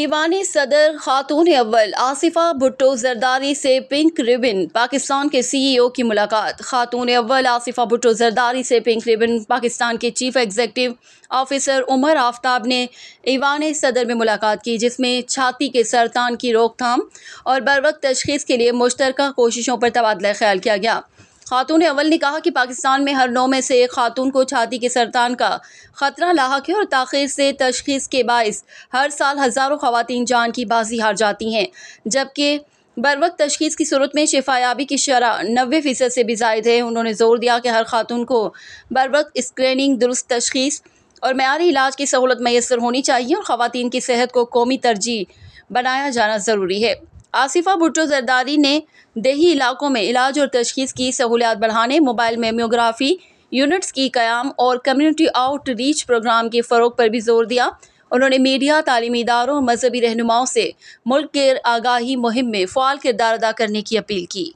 Ivan सदर खातून अव्वल आसिफा भुट्टो जरदारी से पिंक रिबन पाकिस्तान के CEO की मुलाकात। खातून अव्वल आसिफा भुट्टो जरदारी से पिंक रिबन पाकिस्तान के chief executive officer Umar Aftab ने ईवान सदर में मुलाकात की, जिसमें छाती के सरतान की रोकथाम और बरवक्त तशखीस के लिए मुश्तरका कोशिशों पर तबादला ख्याल किया गया। खातून अव्वल ने कहा कि पाकिस्तान में हर 9 में से एक खातून को छाती के सरतान का खतरा लाहक है और ताख़ीर से तशखीस के बाइस हर साल हज़ारों ख़वातीन जान की बाजी हार जाती हैं, जबकि बरवक्त तशखीस की सूरत में शिफायाबी की शरह 90% से भी ज़ायद है। उन्होंने ज़ोर दिया कि हर खातून को बरवक्त स्क्रीनिंग, दुरुस्त तशखीस और मेयारी इलाज की सहूलत मैसर होनी चाहिए और ख़वातीन की सेहत को कौमी तरजीह बनाया जाना ज़रूरी है। आसिफा भुट्टो जरदारी ने देही इलाकों में इलाज और तशखीस की सहूलियात बढ़ाने, मोबाइल मेमोग्राफी यूनिट्स की क़याम और कम्युनिटी आउटरीच प्रोग्राम के फ़रोग पर भी जोर दिया। उन्होंने मीडिया, तालीमी इदारों और मजहबी रहनुमाओं से मुल्क के आगाही मुहिम में फ़आल किरदार अदा करने की अपील की।